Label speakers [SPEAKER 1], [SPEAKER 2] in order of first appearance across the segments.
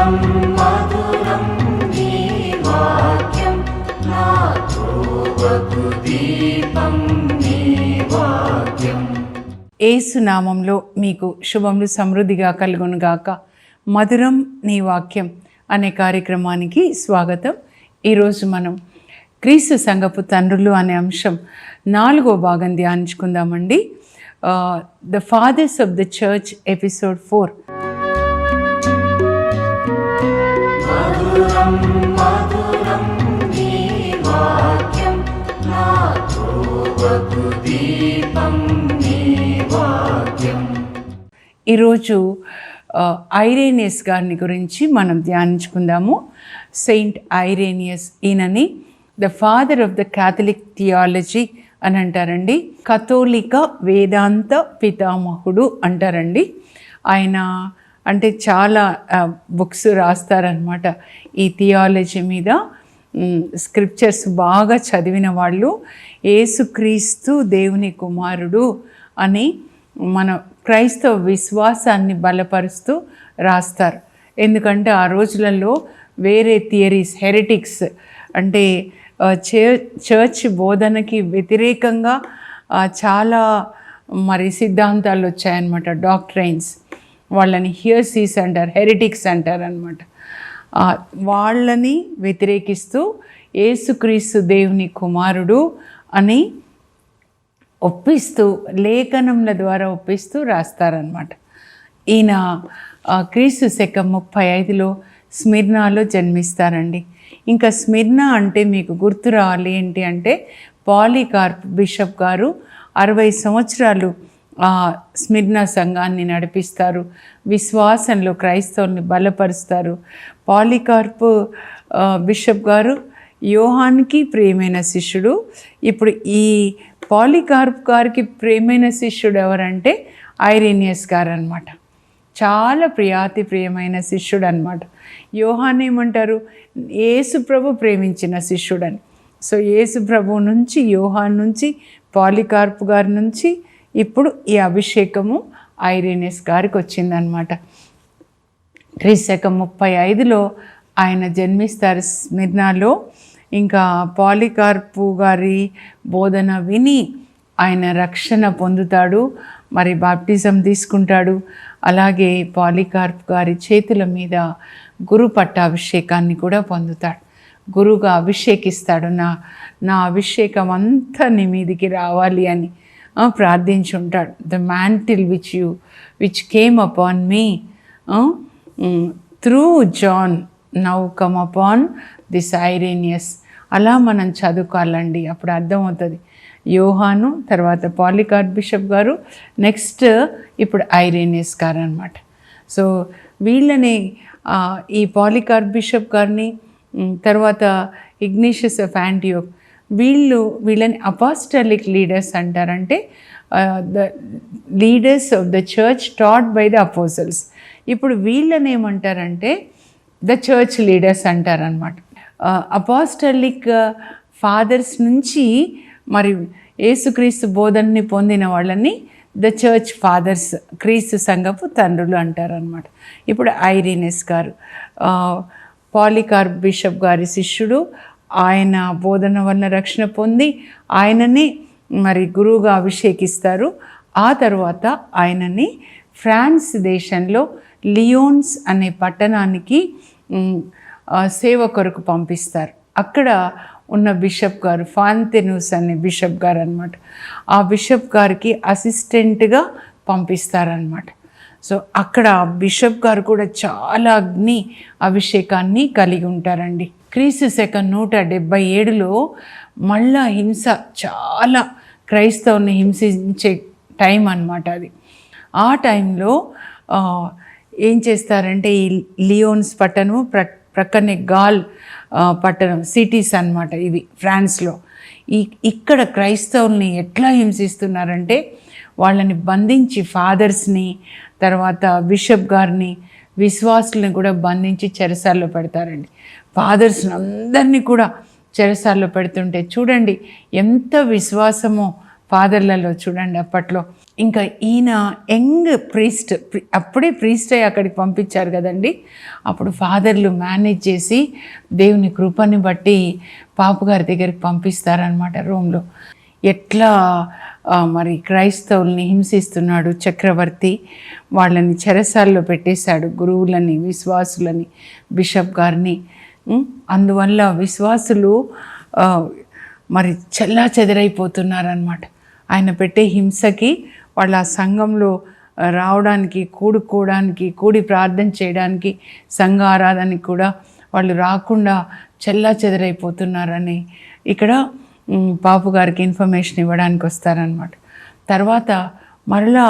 [SPEAKER 1] మధురం మధురం నీ వాక్యం, నా త్రోవకు దీపం నీ వాక్యం.
[SPEAKER 2] యేసు నామంలో మీకు శుభములు సమృద్ధిగా కలుగునుగాక. మధురం నీ వాక్యం అనే కార్యక్రమానికి స్వాగతం. ఈరోజు మనం క్రీస్తు సంఘపు తండ్రులు అనే అంశం 4వ భాగం ధ్యానించుకుందామండి. The fathers of the church episode 4.
[SPEAKER 1] మధురం మధురం నీ వాక్యం, నా త్రోవకు దీపం నీ వాక్యం.
[SPEAKER 2] ఈరోజు ఐరేనియస్ గారిని గురించి మనం ధ్యానించుకుందాము. సెయింట్ ఐరేనియస్, ఈయనని the father of the Catholic theology అని అంటారండి. కథోలిక వేదాంత పితామహుడు అంటారండి. ఆయన అంటే చాలా బుక్స్ రాస్తారనమాట ఈ థియాలజీ మీద. స్క్రిప్చర్స్ బాగా చదివిన వాళ్ళు యేసుక్రీస్తు దేవుని కుమారుడు అని మన క్రైస్తవ విశ్వాసాన్ని బలపరుస్తూ రాస్తారు. ఎందుకంటే ఆ రోజులలో వేరే థియరీస్, హెరిటిక్స్ అంటే చర్చ్ బోధనకి వ్యతిరేకంగా చాలా మరి సిద్ధాంతాలు వచ్చాయన్నమాట, డాక్ట్రైన్స్. వాళ్ళని హియర్సీస్ అంటారు, హెరిటిక్స్ అంటారు అనమాట. వాళ్ళని వ్యతిరేకిస్తూ యేసుక్రీస్తు దేవుని కుమారుడు అని ఒప్పిస్తూ, లేఖనముల ద్వారా ఒప్పిస్తూ రాస్తారనమాట. ఈయన క్రీస్తు శకం 35లో స్మిర్నాలో జన్మిస్తారండి. ఇంకా స్మిర్నా అంటే మీకు గుర్తు రావాలి ఏంటి అంటే, పాలికార్ప్ బిషప్ గారు 60 సంవత్సరాలు స్మిర్నా సంఘాన్ని నడిపిస్తారు. విశ్వాసంలో క్రైస్తవుల్ని బలపరుస్తారు. పాలికార్ప్ బిషప్ గారు యోహాన్కి ప్రియమైన శిష్యుడు. ఇప్పుడు ఈ పాలికార్ప్ గారికి ప్రియమైన శిష్యుడు ఎవరంటే ఐరేనియస్ గారు అనమాట. చాలా ప్రియమైన శిష్యుడు అనమాట. యోహాన్ ఏమంటారు, యేసు ప్రభు ప్రేమించిన శిష్యుడని. సో యేసు ప్రభు నుంచి, యోహాన్ నుంచి, పాలికార్ప్ గారి నుంచి ఇప్పుడు ఈ అభిషేకము ఐరేనియస్ గారికి వచ్చిందనమాట. క్రీస్తు శకం 35లో ఆయన జన్మిస్తారు స్మిర్నాలో. ఇంకా పాలికార్పు గారి బోధన విని ఆయన రక్షణ పొందుతాడు, మరి బాప్టిజం తీసుకుంటాడు. అలాగే పాలికార్ప్ గారి చేతుల మీద గురు పట్టాభిషేకాన్ని కూడా పొందుతాడు. గురువుగా అభిషేకిస్తాడు. నా అభిషేకం అంతా నీ మీదికి రావాలి అని ప్రార్థించుంటాడు. The mantle which came upon me through John now come upon this Irenaeus. అలా మనం చదువుకోవాలండి, అప్పుడు అర్థమవుతుంది. యోహాను, తర్వాత పాలికార్ప్ బిషప్ గారు, నెక్స్ట్ ఇప్పుడు ఐరేనియస్ గారు అనమాట. సో వీళ్ళని, ఈ పాలికార్ప్ బిషప్ గారిని, తర్వాత ఇగ్నేషియస్ ఆఫ్ యాంటియోక్, వీళ్ళని అపాస్టలిక్ లీడర్స్ అంటారంటే the leaders of the church taught by the apostles. ఇప్పుడు వీళ్ళని ఏమంటారంటే ద చర్చ్ లీడర్స్ అంటారనమాట. అపాస్టలిక్ ఫాదర్స్ నుంచి మరి యేసుక్రీస్తు బోధనని పొందిన వాళ్ళని ద చర్చ్ ఫాదర్స్, క్రీస్తు సంఘపు తండ్రులు అంటారనమాట. ఇప్పుడు ఐరేనియస్ గారు పాలికార్ప్ బిషప్ గారి శిష్యుడు. ఆయన బోధన వల్ల రక్షణ పొంది ఆయనని మరి గురువుగా అభిషేకిస్తారు. ఆ తర్వాత ఆయనని ఫ్రాన్స్ దేశంలో లియోన్స్ అనే పట్టణానికి సేవ కొరకు పంపిస్తారు. అక్కడ ఉన్న బిషప్ గారు ఫాంతెనూస్ అనే బిషప్ గారు అనమాట. ఆ బిషప్ గారికి అసిస్టెంట్గా పంపిస్తారనమాట. సో అక్కడ బిషప్ గారు కూడా చాలా అగ్ని అభిషేకాన్ని కలిగి ఉంటారండి. క్రీస్తు శకం 177లో మళ్ళా హింస, చాలా క్రైస్తవుని హింసించే టైం అన్నమాట అది. ఆ టైంలో ఏం చేస్తారంటే, ఈ లియోన్స్ పట్టణం ప్రక్కనే గాల్ పట్టణం, సిటీస్ అన్నమాట ఇవి ఫ్రాన్స్లో. ఇక్కడ క్రైస్తవుల్ని ఎట్లా హింసిస్తున్నారంటే, వాళ్ళని బంధించి ఫాదర్స్ని, తర్వాత బిషప్ గారిని, విశ్వాసుల్ని కూడా బంధించి చెరసాల్లో పెడతారండి. ఫాదర్స్ని అందరినీ కూడా చెరసాల్లో పెడుతుంటే చూడండి ఎంత విశ్వాసమో ఫాదర్లలో చూడండి అప్పట్లో. ఇంకా ఈయన యంగ్ ప్రీస్ట్, అప్పుడే ప్రీస్ట్ అయ్యి అక్కడికి పంపించారు కదండి. అప్పుడు ఫాదర్లు మేనేజ్ చేసి దేవుని కృపని బట్టి పాపుగారి దగ్గరికి పంపిస్తారనమాట రోమ్లో. ఎట్లా మరి క్రైస్తవుల్ని హింసిస్తున్నాడు చక్రవర్తి, వాళ్ళని చెరసాల్లో పెట్టేశాడు, గురువులని, విశ్వాసులని, బిషప్ గారిని. అందువల్ల విశ్వాసులు మరి చెల్లా చెదరైపోతున్నారనమాట. ఆయన పెట్టే హింసకి వాళ్ళ ఆ సంఘంలో రావడానికి, కూడి ప్రార్థన చేయడానికి, సంఘ ఆరాధనకి కూడా వాళ్ళు రాకుండా చెల్లా చెదరైపోతున్నారని ఇక్కడ పాపు గారికి ఇన్ఫర్మేషన్ ఇవ్వడానికి వస్తారనమాట. తర్వాత మరలా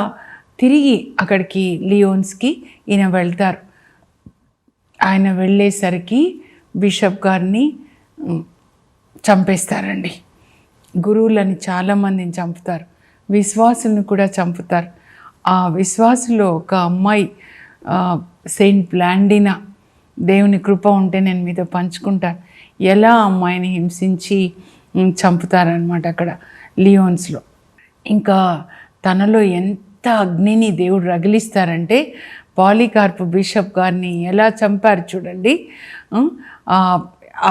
[SPEAKER 2] తిరిగి అక్కడికి లియోన్స్కి ఈయన వెళ్తారు. ఆయన వెళ్ళేసరికి బిషప్ గారిని చంపేస్తారండి. గురువులని చాలామందిని చంపుతారు, విశ్వాసులను కూడా చంపుతారు. ఆ విశ్వాసులో ఒక అమ్మాయి సెయింట్ బ్లాండినా, దేవుని కృప ఉంటే నేను మీతో పంచుకుంటాను, ఎలా అమ్మాయిని హింసించి చంపుతారనమాట అక్కడ లియోన్స్లో. ఇంకా తనలో ఎంత అగ్నిని దేవుడు రగిలిస్తారంటే, పాలికార్పు బిషప్ గారిని ఎలా చంపారు చూడండి. ఆ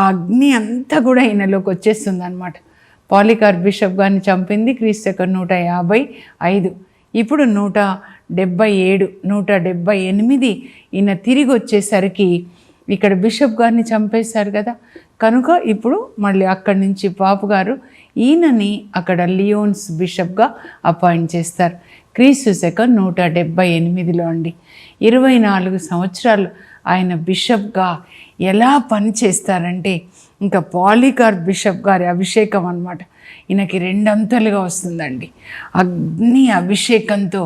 [SPEAKER 2] అగ్ని అంతా కూడా ఈయనలోకి వచ్చేస్తుంది అనమాట. పాలికార్ప్ బిషప్ గారిని చంపింది క్రీస్తు 155. ఇప్పుడు 177, 178 ఈయన తిరిగి వచ్చేసరికి ఇక్కడ బిషప్ గారిని చంపేశారు కదా. కనుక ఇప్పుడు మళ్ళీ అక్కడి నుంచి పాపు గారు ఈయనని అక్కడ లియోన్స్ బిషప్గా అపాయింట్ చేస్తారు. క్రీస్తు 178లో అండి. 24 సంవత్సరాలు ఆయన బిషప్గా ఎలా పనిచేస్తారంటే, ఇంకా పాలికార్ప్ బిషప్ గారి అభిషేకం అన్నమాట ఈయనకి 2 అంతలుగా వస్తుందండి. అగ్ని అభిషేకంతో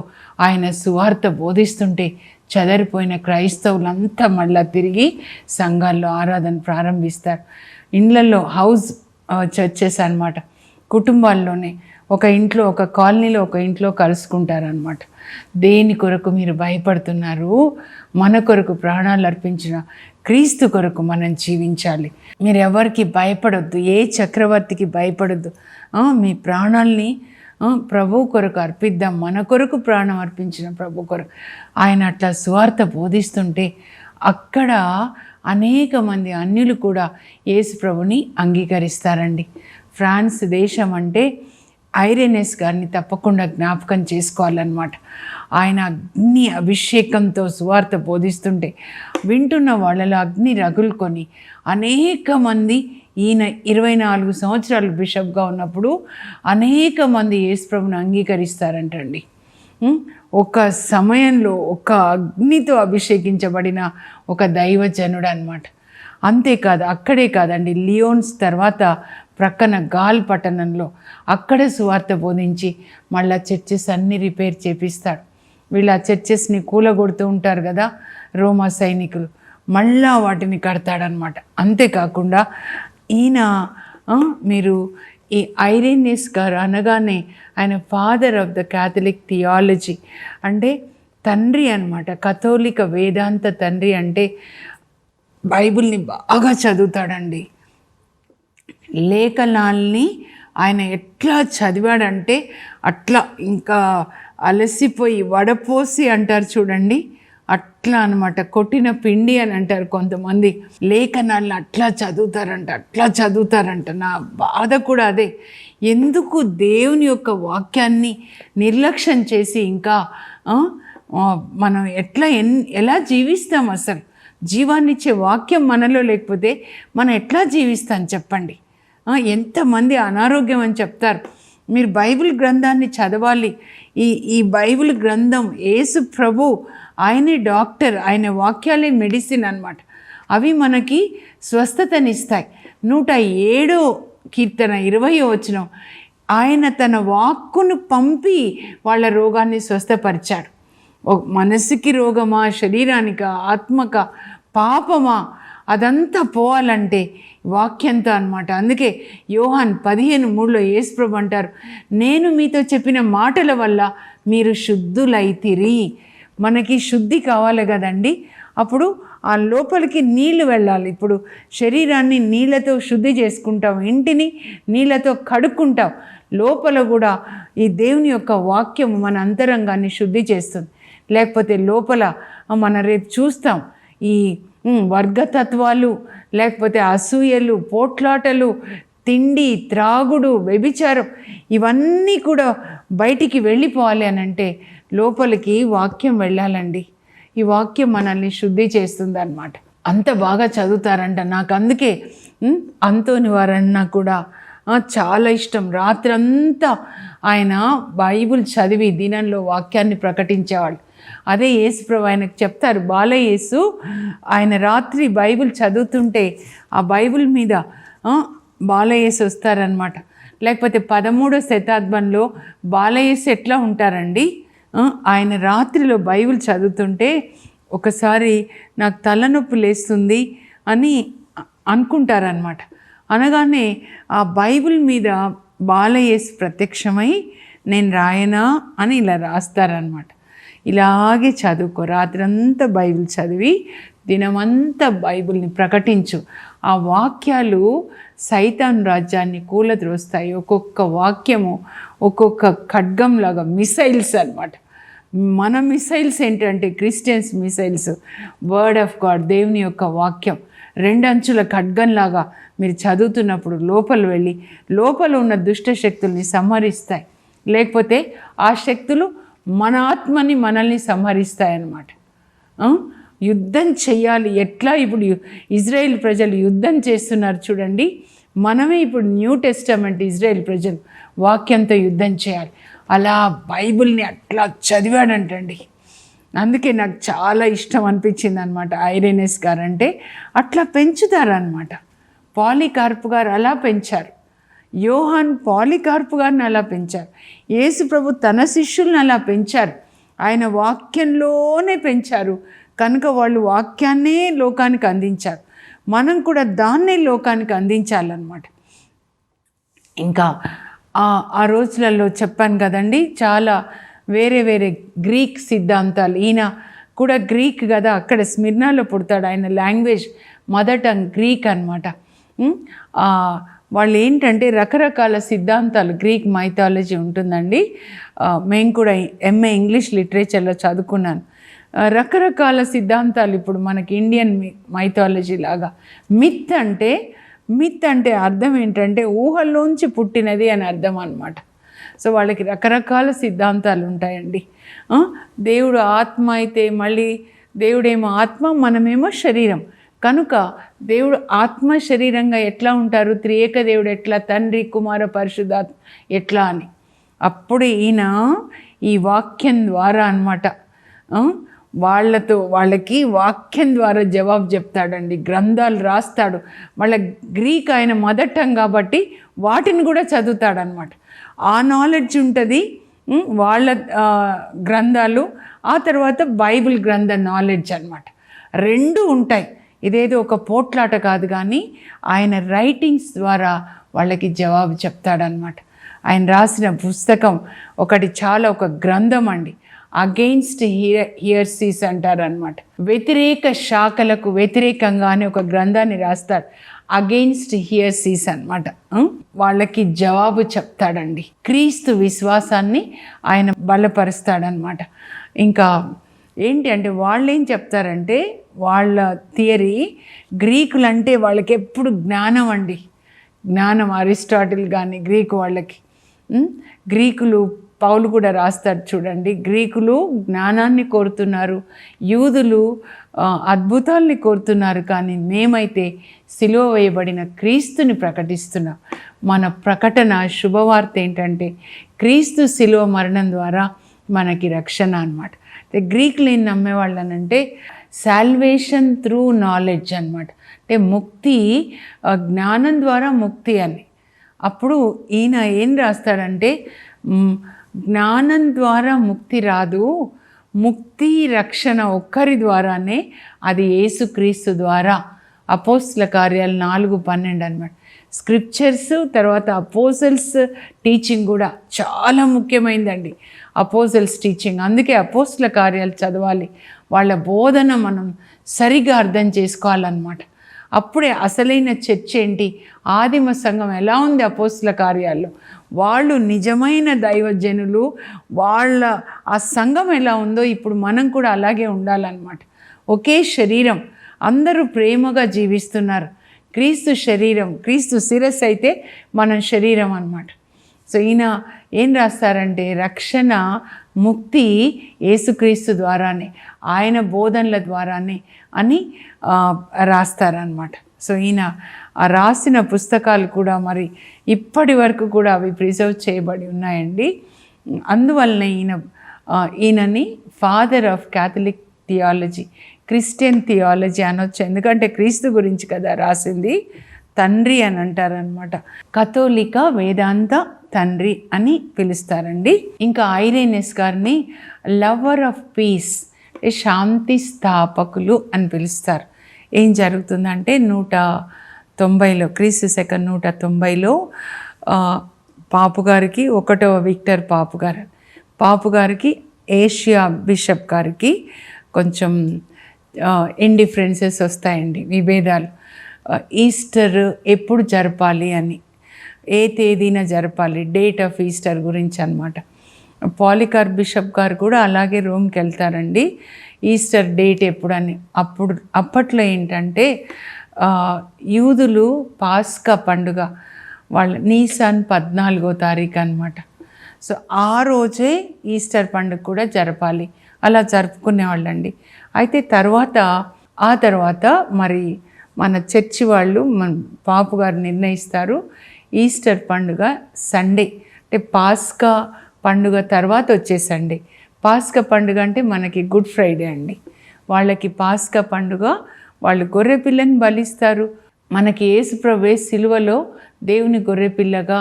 [SPEAKER 2] ఆయన సువార్త బోధిస్తుంటే చెదరిపోయిన క్రైస్తవులంతా మళ్ళీ తిరిగి సంఘాల్లో ఆరాధన ప్రారంభిస్తారు. ఇండ్లలో హౌస్ చర్చెస్ అన్నమాట, కుటుంబాల్లోనే ఒక ఇంట్లో, ఒక కాలనీలో, ఒక ఇంట్లో కలుసుకుంటారనమాట. దేని కొరకు మీరు భయపడుతున్నారు? మన కొరకు ప్రాణాలు అర్పించిన క్రీస్తు కొరకు మనం జీవించాలి. మీరు ఎవరికి భయపడొద్దు, ఏ చక్రవర్తికి భయపడొద్దు. మీ ప్రాణాల్ని ప్రభు కొరకు అర్పిద్దాం. మన కొరకు ప్రాణం అర్పించిన ప్రభు కొరకు. ఆయన అట్లా సువార్త బోధిస్తుంటే అక్కడ అనేక మంది అన్యులు కూడా యేసు ప్రభుని అంగీకరిస్తారండి. ఫ్రాన్స్ దేశం అంటే ఐరేనస్ గారిని తప్పకుండా జ్ఞాపకం చేసుకోవాలన్నమాట. ఆయన అగ్ని అభిషేకంతో సువార్త బోధిస్తుంటే వింటున్న వాళ్ళలో అగ్ని రగులుకొని అనేక మంది, ఈయన 24 సంవత్సరాలు బిషప్గా ఉన్నప్పుడు అనేక మంది యేసు ప్రభుని అంగీకరిస్తారంటండి. ఒక సమయంలో ఒక అగ్నితో అభిషేకించబడిన ఒక దైవజనుడు అనమాట. అంతేకాదు, అక్కడే కాదండి, లియోన్స్ తర్వాత ప్రక్కన గాల్ పట్టణంలో అక్కడ సువార్త బోధించి మళ్ళీ చర్చెస్ అన్నీ రిపేర్ చేపిస్తాడు. వీళ్ళు ఆ చర్చెస్ని కూలగొడుతూ ఉంటారు కదా రోమా సైనికులు, మళ్ళా వాటిని కడతాడనమాట. అంతేకాకుండా ఈయన మీరు ఈ ఐరేనియస్ గారు అనగానే ఆయన father of the Catholic theology, అంటే తండ్రి అనమాట, కథోలిక వేదాంత తండ్రి. అంటే బైబిల్ని బాగా చదువుతాడండి. లేఖనాల్ని ఆయన ఎట్లా చదివాడంటే అట్లా ఇంకా అలసిపోయి వడపోసి అంటారు చూడండి, అట్లా అనమాట. కొట్టిన పిండి అని అంటారు కొంతమంది. లేఖనాలను అట్లా చదువుతారంట. నా బాధ కూడా అదే. ఎందుకు దేవుని యొక్క వాక్యాన్ని నిర్లక్ష్యం చేసి ఇంకా మనం ఎలా జీవిస్తాం? అసలు జీవాన్నిచ్చే వాక్యం మనలో లేకపోతే మనం ఎట్లా జీవిస్తాం చెప్పండి? ఎంతమంది అనారోగ్యం అని చెప్తారు. మీరు బైబిల్ గ్రంథాన్ని చదవాలి. ఈ బైబిల్ గ్రంథం యేసు ప్రభు, ఆయనే డాక్టర్, ఆయన వాక్యాలే మెడిసిన్ అన్నమాట. అవి మనకి స్వస్థతనిస్తాయి. 107వ కీర్తన 20వ వచనం, ఆయన తన వాక్కును పంపి వాళ్ళ రోగాన్ని స్వస్థపరిచాడు. మనసుకి రోగమా, శరీరానికా, ఆత్మకా, పాపమా, అదంతా పోవాలంటే వాక్యంతో అనమాట. అందుకే యోహాన్ 15:3లో యేసుప్రభు అంటారు, నేను మీతో చెప్పిన మాటల వల్ల మీరు శుద్ధులైతిరి. మనకి శుద్ధి కావాలి కదండి. అప్పుడు ఆ లోపలికి నీళ్లు వెళ్ళాలి. ఇప్పుడు శరీరాన్ని నీళ్ళతో శుద్ధి చేసుకుంటాం, ఇంటిని నీళ్ళతో కడుక్కుంటాం. లోపల కూడా ఈ దేవుని యొక్క వాక్యం మన అంతరంగాన్ని శుద్ధి చేస్తుంది. లేకపోతే లోపల మనం రేపు చూస్తాం ఈ వర్గతత్వాలు, లేకపోతే అసూయలు, పోట్లాటలు, తిండి, త్రాగుడు, వ్యభిచారం, ఇవన్నీ కూడా బయటికి వెళ్ళిపోవాలి అని అంటే లోపలికి వాక్యం వెళ్ళాలండి. ఈ వాక్యం మనల్ని శుద్ధి చేస్తుంది అన్నమాట. అంత బాగా చదువుతారంట. నాకు అందుకే అంతోని వారన్నా కూడా చాలా ఇష్టం. రాత్రంతా ఆయన బైబిల్ చదివి దినంలో వాక్యాన్ని ప్రకటించేవాళ్ళు. అదే యేసుప్రభు ఆయనకు చెప్తారు, బాలయేసు ఆయన రాత్రి బైబిల్ చదువుతుంటే ఆ బైబిల్ మీద బాలయేసు వస్తారనమాట. లేకపోతే 13వ శతాబ్దంలో బాలయేసు ఎట్లా ఉంటారండి, ఆయన రాత్రిలో బైబిల్ చదువుతుంటే ఒకసారి నాకు తలనొప్పి లేస్తుంది అని అనుకుంటారనమాట. అనగానే ఆ బైబిల్ మీద బాలయేసు ప్రత్యక్షమై నేను రాయనా అని ఇలా రాస్తారనమాట. ఇలాగే చదువుకో, రాత్రంతా బైబిల్ చదివి దినమంతా బైబిల్ని ప్రకటించు. ఆ వాక్యాలు సైతాన్ రాజ్యాన్ని కూలద్రోస్తాయి. ఒక్కొక్క వాక్యము ఒక్కొక్క ఖడ్గంలాగా మిసైల్స్ అన్నమాట. మన మిసైల్స్ ఏంటంటే Christians missiles word of God, దేవుని యొక్క వాక్యం 2 అంచుల ఖడ్గంలాగా మీరు చదువుతున్నప్పుడు లోపల వెళ్ళి లోపల ఉన్న దుష్ట శక్తుల్ని సంహరిస్తాయి. లేకపోతే ఆ శక్తులు మన ఆత్మని మనల్ని సంహరిస్తాయన్నమాట. యుద్ధం చెయ్యాలి. ఎట్లా ఇప్పుడు ఇజ్రాయెల్ ప్రజలు యుద్ధం చేస్తున్నారు చూడండి. మనమే ఇప్పుడు న్యూ టెస్టమెంట్ ఇజ్రాయెల్ ప్రజలు వాక్యంతో యుద్ధం చేయాలి. అలా బైబిల్ని అట్లా చదివాడంటండి. అందుకే నాకు చాలా ఇష్టం అనిపించింది అనమాట. ఐరేనస్ గారు అంటే అట్లా పెంచుతారనమాట. పాలికార్పు గారు అలా పెంచారు. యోహాన్ పాలికార్పు గారిని అలా పెంచారు. యేసు ప్రభు తన శిష్యుల్ని అలా పెంచారు. ఆయన వాక్యంలోనే పెంచారు కనుక వాళ్ళు వాక్యాన్నే లోకానికి అందించారు. మనం కూడా దాన్నే లోకానికి అందించాలన్నమాట. ఇంకా ఆ రోజులలో చెప్పాను కదండి, చాలా వేరే వేరే గ్రీక్ సిద్ధాంతాలు. ఈయన కూడా గ్రీక్ కదా, అక్కడ స్మిర్నాలో పుడతాడు. ఆయన లాంగ్వేజ్ మదర్ టంగ్ గ్రీక్ అనమాట. వాళ్ళు ఏంటంటే రకరకాల సిద్ధాంతాలు, గ్రీక్ మైథాలజీ ఉంటుందండి. మేము కూడా ఎంఏ ఇంగ్లీష్ లిటరేచర్లో చదువుకున్నాను. రకరకాల సిద్ధాంతాలు ఇప్పుడు మనకి ఇండియన్ మైథాలజీ లాగా. మిత్ అంటే అర్థం ఏంటంటే ఊహల్లోంచి పుట్టినది అని అర్థం అన్నమాట. సో వాళ్ళకి రకరకాల సిద్ధాంతాలు ఉంటాయండి. దేవుడు ఆత్మ అయితే మళ్ళీ దేవుడేమో ఆత్మ, మనమేమో శరీరం. కనుక దేవుడు ఆత్మ శరీరంగా ఎట్లా ఉంటారు, త్రియేక దేవుడు ఎట్లా, తండ్రి కుమార పరిశుద్ధాత్మ ఎట్లా అని. అప్పుడు ఈయన ఈ వాక్యం ద్వారా అన్నమాట వాళ్ళకి వాక్యం ద్వారా జవాబు చెప్తాడండి. గ్రంథాలు రాస్తాడు. వాళ్ళ గ్రీక్ ఆయన మదర్ టంగ్ కాబట్టి వాటిని కూడా చదువుతాడనమాట. ఆ నాలెడ్జ్ ఉంటుంది వాళ్ళ గ్రంథాలు, ఆ తర్వాత బైబిల్ గ్రంథ నాలెడ్జ్ అనమాట. 2 ఉంటాయి. ఇదేదో ఒక పోట్లాట కాదు, కానీ ఆయన రైటింగ్స్ ద్వారా వాళ్ళకి జవాబు చెప్తాడనమాట. ఆయన రాసిన పుస్తకం ఒక గ్రంథం అండి. అగెయిన్స్ట్ హియర్సీస్ అంటారనమాట. వ్యతిరేక శాఖలకు వ్యతిరేకంగా అని ఒక గ్రంథాన్ని రాస్తాడు. అగెయిన్స్ట్ హియర్సీస్ అనమాట. వాళ్ళకి జవాబు చెప్తాడండి. క్రీస్తు విశ్వాసాన్ని ఆయన బలపరుస్తాడనమాట. ఇంకా ఏంటి అంటే వాళ్ళు ఏం చెప్తారంటే, వాళ్ళ థియరీ గ్రీకులంటే వాళ్ళకి ఎప్పుడు జ్ఞానం అండి. జ్ఞానం అరిస్టాటిల్ కానీ గ్రీకు వాళ్ళకి. గ్రీకులు పౌలు కూడా రాస్తాడు చూడండి, గ్రీకులు జ్ఞానాన్ని కోరుతున్నారు, యూదులు అద్భుతాల్ని కోరుతున్నారు, కానీ మేమైతే సిలువ వేయబడిన క్రీస్తుని ప్రకటిస్తున్నాం. మన ప్రకటన శుభవార్త ఏంటంటే క్రీస్తు సిలువ మరణం ద్వారా మనకి రక్షణ అన్నమాట. గ్రీకులు ఏం నమ్మేవాళ్ళనంటే సాల్వేషన్ త్రూ నాలెడ్జ్ అనమాట. అంటే ముక్తి జ్ఞానం ద్వారా ముక్తి అని. అప్పుడు ఈయన ఏం రాస్తాడంటే జ్ఞానం ద్వారా ముక్తి రాదు, ముక్తి రక్షణ ఒక్కరి ద్వారానే, అది యేసుక్రీస్తు ద్వారా. అపోస్తల కార్యాలు 4:12 అనమాట. స్క్రిప్చర్స్ తర్వాత అపోజల్స్ టీచింగ్ కూడా చాలా ముఖ్యమైనదండి. అపోజల్స్ టీచింగ్, అందుకే అపోస్తల కార్యాలు చదవాలి. వాళ్ళ బోధన మనం సరిగా అర్థం చేసుకోవాలన్నమాట. అప్పుడే అసలైన చర్చ్ ఏంటి, ఆదిమ సంఘం ఎలా ఉంది అపోస్తుల కార్యాల్లో, వాళ్ళు నిజమైన దైవజనులు, వాళ్ళ ఆ సంఘం ఎలా ఉందో ఇప్పుడు మనం కూడా అలాగే ఉండాలన్నమాట. ఒకే శరీరం, అందరూ ప్రేమగా జీవిస్తున్నారు. క్రీస్తు శరీరం, క్రీస్తు శిరస్సు అయితే మనం శరీరం అన్నమాట. సో ఈయన ఏం రాస్తారంటే రక్షణ, ముక్తి యేసుక్రీస్తు ద్వారానే, ఆయన బోధనల ద్వారానే అని రాస్తారనమాట. సో ఈయన రాసిన పుస్తకాలు కూడా మరి ఇప్పటి వరకు కూడా అవి ప్రిజర్వ్ చేయబడి ఉన్నాయండి. అందువలన ఈయనని father of Catholic theology, Christian theology అనొచ్చు. ఎందుకంటే క్రీస్తు గురించి కదా రాసింది. తండ్రి అని అంటారనమాట. కథోలిక వేదాంత తండ్రి అని పిలుస్తారండి. ఇంకా ఐరేనియస్ గారిని లవర్ ఆఫ్ పీస్, శాంతి స్థాపకులు అని పిలుస్తారు. ఏం జరుగుతుందంటే 190లో, క్రీస్తు శకం 190లో పాపుగారికి, 1వ విక్టర్ పాపుగారికి ఏషియా బిషప్ గారికి కొంచెం ఇండిఫరెన్సెస్ వస్తాయండి, విభేదాలు. ఈస్టర్ ఎప్పుడు జరపాలి అని, ఏ తేదీన జరపాలి, డేట్ ఆఫ్ ఈస్టర్ గురించి అన్నమాట. పాలికార్ప్ బిషప్ గారు కూడా అలాగే రోమ్కి వెళ్తారండి, ఈస్టర్ డేట్ ఎప్పుడని. అప్పట్లో ఏంటంటే యూదులు పాస్కా పండుగ వాళ్ళ నీసాన్ 14వ తారీఖు అనమాట. సో ఆ రోజే ఈస్టర్ పండుగ కూడా జరపాలి, అలా జరుపుకునేవాళ్ళండి. అయితే ఆ తర్వాత మరి మన చర్చి వాళ్ళు, మన పాపు గారు నిర్ణయిస్తారు ఈస్టర్ పండుగ సండే, అంటే పాస్కా పండుగ తర్వాత వచ్చే సండే. పాస్కా పండుగ అంటే మనకి గుడ్ ఫ్రైడే అండి, వాళ్ళకి పాస్కా పండుగ. వాళ్ళు గొర్రెపిల్లని బలిస్తారు. మనకి యేసుప్రభువే సిలువలో దేవుని గొర్రెపిల్లగా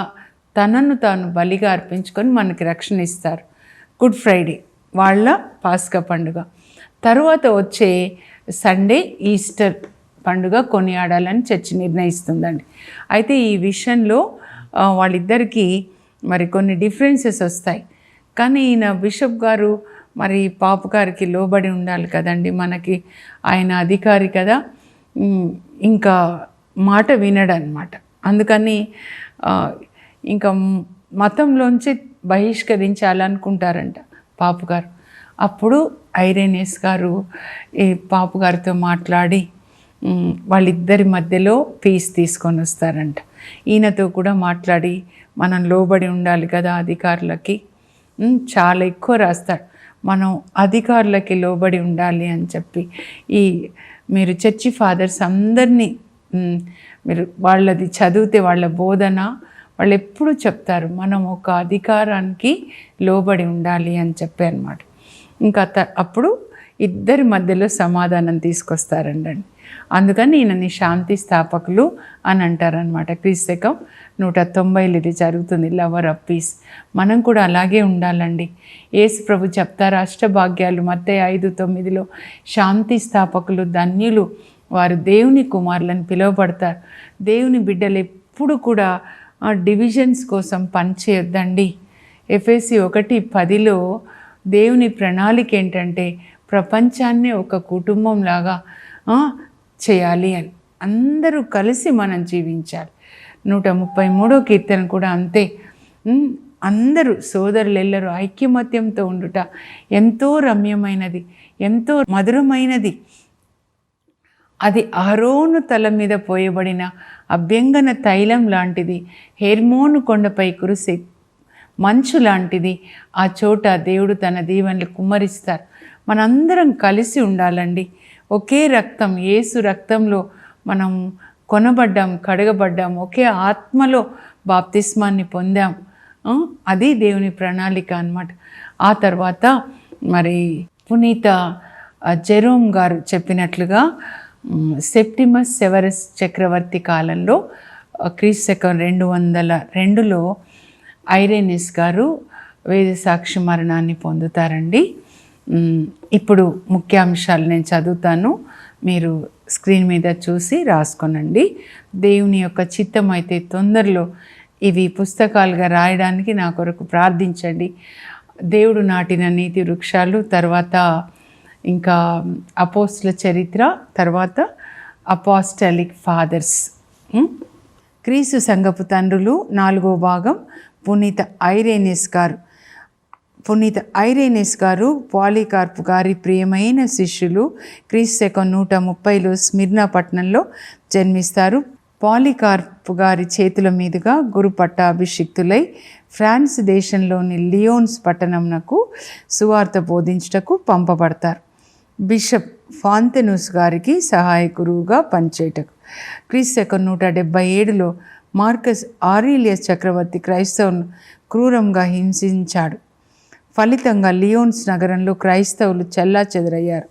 [SPEAKER 2] తనను తాను బలిగా అర్పించుకొని మనకి రక్షణ ఇస్తారు. గుడ్ ఫ్రైడే వాళ్ళ పాస్కా పండుగ. తర్వాత వచ్చే సండే ఈస్టర్ పండుగ కొనియాడాలని చర్చి నిర్ణయిస్తుందండి. అయితే ఈ విషయంలో వాళ్ళిద్దరికీ మరి కొన్ని డిఫరెన్సెస్ వస్తాయి. కానీ ఈయన బిషప్ గారు మరి పాపు గారికి లోబడి ఉండాలి కదండి, మనకి ఆయన అధికారి కదా, ఇంకా మాట వినడనమాట. అందుకని ఇంకా మతంలోంచి బహిష్కరించాలనుకుంటారంట పాపు గారు. అప్పుడు ఐరేనియస్ గారు ఈ పాపు గారితో మాట్లాడి వాళ్ళిద్దరి మధ్యలో పీస్ తీసుకొని వస్తారంట. ఈయనతో కూడా మాట్లాడి మనం లోబడి ఉండాలి కదా అధికారులకి, చాలా ఎక్కువ రాస్తాడు, మనం అధికారులకి లోబడి ఉండాలి అని చెప్పి. మీరు చర్చి ఫాదర్స్ అందరినీ మీరు వాళ్ళది చదివితే, వాళ్ళ బోధన వాళ్ళు ఎప్పుడు చెప్తారు, మనం ఒక అధికారానికి లోబడి ఉండాలి అని చెప్పి అన్నమాట. ఇంకా అప్పుడు ఇద్దరి మధ్యలో సమాధానం తీసుకొస్తారండి. అందుకని ఈయనని శాంతి స్థాపకులు అని అంటారనమాట. క్రీస్తకం 190 ఇది జరుగుతుంది, లవర్ ఆఫ్ పీస్. మనం కూడా అలాగే ఉండాలండి. యేసు ప్రభు చెప్తారు అష్టభాగ్యాలు మత్తయి 5:9లో, శాంతి స్థాపకులు ధన్యులు, వారు దేవుని కుమారులను పిలువబడతారు. దేవుని బిడ్డలు ఎప్పుడు కూడా డివిజన్స్ కోసం పనిచేయొద్దండి. ఎఫెసీ 1:10లో దేవుని ప్రణాళిక ఏంటంటే ప్రపంచాన్ని ఒక కుటుంబంలాగా చేయాలి అని, అందరూ కలిసి మనం జీవించాలి. 133వ కీర్తన కూడా అంతే. అందరూ సోదరులెల్లరూ ఐక్యమత్యంతో ఉండుట ఎంతో రమ్యమైనది, ఎంతో మధురమైనది. అది అహరోను తల మీద పోయబడిన అభ్యంగన తైలం లాంటిది, హెర్మోను కొండపై కురిసే మంచు లాంటిది. ఆ చోట దేవుడు తన దీవెనలు కుమ్మరిస్తారు. మనందరం కలిసి ఉండాలండి. ఒకే రక్తం, యేసు రక్తంలో మనం కొనబడ్డాం, కడగబడ్డాం, ఒకే ఆత్మలో బాప్తిస్మాన్ని పొందాం. అది దేవుని ప్రణాళిక అన్నమాట. ఆ తర్వాత మరి పునీత జెరోమ్ గారు చెప్పినట్లుగా సెప్టిమస్ సెవరస్ చక్రవర్తి కాలంలో క్రీస్తకం 202లో ఐరేనియస్ గారు వేద సాక్షి మరణాన్ని పొందుతారండి. ఇప్పుడు ముఖ్యాంశాలు నేను చదువుతాను, మీరు స్క్రీన్ మీద చూసి రాసుకోనండి. దేవుని యొక్క చిత్తం అయితే తొందరలో ఇవి పుస్తకాలుగా రాయడానికి నా కొరకు ప్రార్థించండి. దేవుడు నాటిన నీతి వృక్షాలు, తర్వాత ఇంకా అపోస్తుల చరిత్ర, తర్వాత అపాస్టలిక్ ఫాదర్స్. క్రీస్తు సంఘపు తండ్రులు 4వ భాగం పునీత ఐరేనియస్ గారు. పునీత ఐరేనియస్ గారు పాలికార్పు గారి ప్రియమైన శిష్యులు. క్రీస్తు శకం 130లో స్మిర్నా పట్టణంలో జన్మిస్తారు. పాలికార్పు గారి చేతుల మీదుగా గురు పట్టాభిషిక్తులై ఫ్రాన్స్ దేశంలోని లియోన్స్ పట్టణంనకు సువార్త బోధించుటకు పంపబడతారు. బిషప్ ఫాంతెనుస్ గారికి సహాయ గురువుగా పనిచేయటకు. క్రీస్తు శకం 177లో మార్కస్ ఆరీలియస్ చక్రవర్తి క్రైస్తవులను క్రూరంగా హింసించాడు. ఫలితంగా లియోన్స్ నగరంలో క్రైస్తవులు చెల్లాచెదరయ్యారు.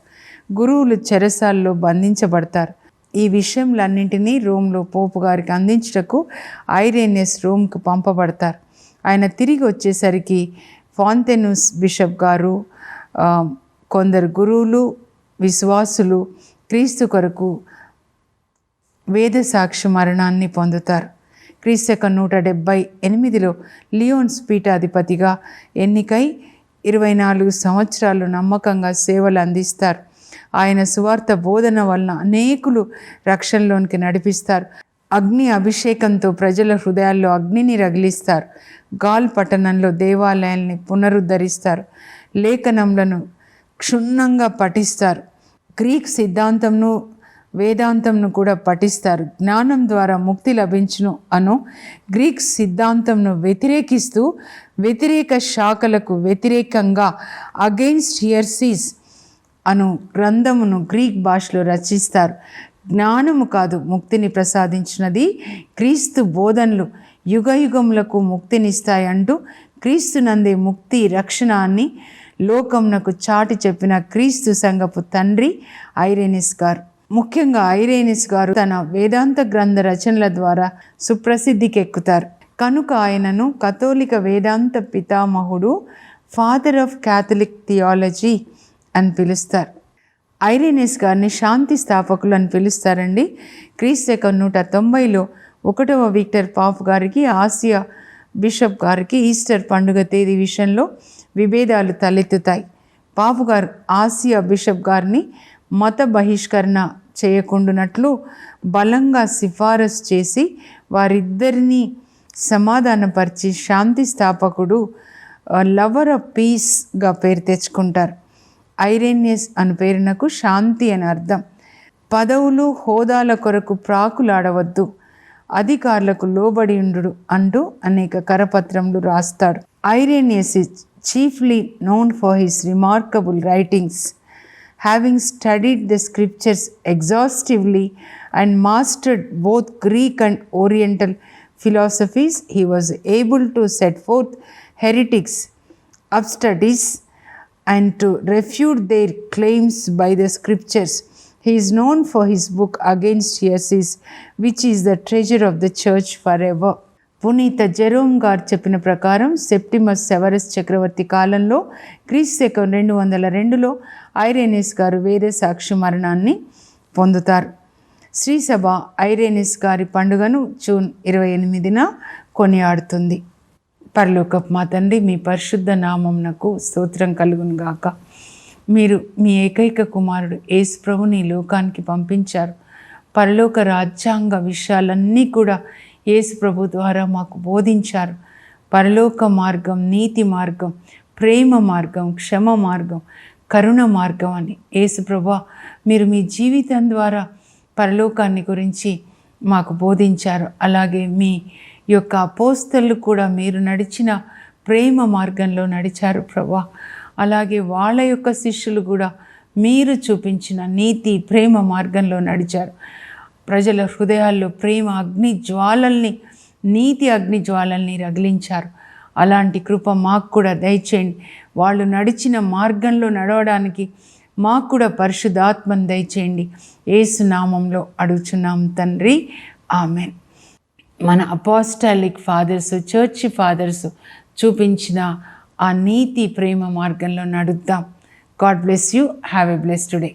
[SPEAKER 2] గురువులు చెరసాల్లో బంధించబడతారు. ఈ విషయంలన్నింటినీ రోమ్లో పోపు గారికి అందించుటకు ఐరేనియస్ రోమ్కు పంపబడతారు. ఆయన తిరిగి వచ్చేసరికి ఫాంతెనుస్ బిషప్ గారు కొందరు గురువులు విశ్వాసులు క్రీస్తు కొరకు వేద సాక్షి మరణాన్ని పొందుతారు. క్రీస్తు శకం 178లో లియోన్స్ పీఠాధిపతిగా ఎన్నికై 24 సంవత్సరాలు నమ్మకంగా సేవలు అందిస్తారు. ఆయన సువార్త బోధన వలన అనేకులు రక్షణలోనికి నడిపిస్తారు. అగ్ని అభిషేకంతో ప్రజల హృదయాల్లో అగ్నిని రగిలిస్తారు. గాల్ పట్టణంలో దేవాలయాల్ని పునరుద్ధరిస్తారు. లేఖనములను క్షుణ్ణంగా పఠిస్తారు. గ్రీక్ సిద్ధాంతంను వేదాంతంను కూడా పఠిస్తారు. జ్ఞానం ద్వారా ముక్తి లభించును అను గ్రీక్ సిద్ధాంతంను వ్యతిరేకిస్తూ వ్యతిరేక శాఖలకు వ్యతిరేకంగా అగెయిన్స్ట్ హియర్సీస్ అను గ్రంథమును గ్రీక్ భాషలో రచిస్తారు. జ్ఞానము కాదు ముక్తిని ప్రసాదించినది క్రీస్తు బోధనలు యుగయుగములకు ముక్తినిస్తాయి అంటూ క్రీస్తునందే ముక్తి రక్షణ అని లోకమునకు చాటి చెప్పిన క్రీస్తు సంఘపు తండ్రి ఐరేనియస్ గారు. ముఖ్యంగా ఐరేనియస్ గారు తన వేదాంత గ్రంథ రచనల ద్వారా సుప్రసిద్ధికి ఎక్కుతారు. కనుక ఆయనను కథోలిక వేదాంత పితామహుడు, ఫాదర్ ఆఫ్ క్యాథలిక్ థియాలజీ అని పిలుస్తారు. ఐరేనియస్ గారిని శాంతి స్థాపకులు అని పిలుస్తారండి. క్రీస్తు శకం 190లో 1వ విక్టర్ పాప్ గారికి ఆసియా బిషప్ గారికి ఈస్టర్ పండుగ తేదీ విషయంలో విభేదాలు తలెత్తుతాయి. పాపు గారు ఆసియా బిషప్ గారిని మత బహిష్కరణ చేయకుండానట్లు బలంగా సిఫారసు చేసి వారిద్దరినీ సమాధానపరిచి శాంతి స్థాపకుడు, లవర్ ఆఫ్ పీస్గా పేరు తెచ్చుకుంటారు. ఐరేనియస్ అను పేరునకు శాంతి అని అర్థం. పదవులు హోదాల కొరకు ప్రాకులాడవద్దు, అధికారులకు లోబడి ఉండు అంటూ అనేక కరపత్రములు రాస్తాడు. Irenaeus is chiefly known for his remarkable writings. Having studied the scriptures exhaustively and mastered both Greek and Oriental philosophies, he was able to set forth heretics, obstudies, and to refute their claims by the scriptures. He is known for his book Against Heresies, which is the treasure of the church forever. పునీత Jerome గారు చెప్పిన ప్రకారం సెప్టిమస్ సెవరస్ చక్రవర్తి కాలంలో క్రీస్తు శకం 202లో Irenaeus గారు వేద సాక్షి మరణాన్ని పొందుతారు. శ్రీసభ ఐరేనియస్ గారి పండుగను జూన్ 28న కొనియాడుతుంది. పరలోకపు మా తండ్రి, మీ పరిశుద్ధ నామమునకు స్తోత్రం కలుగును గాక. మీరు మీ ఏకైక కుమారుడు యేసు ప్రభుని లోకానికి పంపించారు. పరలోక రాజ్యాంగ విషయాలన్నీ కూడా యేసు ప్రభు ద్వారా మాకు బోధించారు. పరలోక మార్గం, నీతి మార్గం, ప్రేమ మార్గం, క్షమ మార్గం, కరుణ మార్గం అని యేసు ప్రభు మీరు మీ జీవితం ద్వారా పరలోకాన్ని గురించి మాకు బోధించారు. అలాగే మీ యొక్క అపోస్తలు కూడా మీరు నడిచిన ప్రేమ మార్గంలో నడిచారు ప్రభా. అలాగే వాళ్ళ యొక్క శిష్యులు కూడా మీరు చూపించిన నీతి ప్రేమ మార్గంలో నడిచారు. ప్రజల హృదయాల్లో ప్రేమ అగ్ని జ్వాలల్ని, నీతి అగ్ని జ్వాలల్ని రగిలించారు. అలాంటి కృప మాకు కూడా దయచేయండి. వాళ్ళు నడిచిన మార్గంలో నడవడానికి మాకు కూడా పరిశుద్ధాత్మను దయచేయండి. యేసు నామంలో అడుగుచున్నాం తండ్రి, ఆమెన్. మన అపాస్టాలిక్ ఫాదర్స్, చర్చి ఫాదర్స్ చూపించిన ఆ నీతి ప్రేమ మార్గంలో నడుద్దాం. God bless you. Have a blessed day.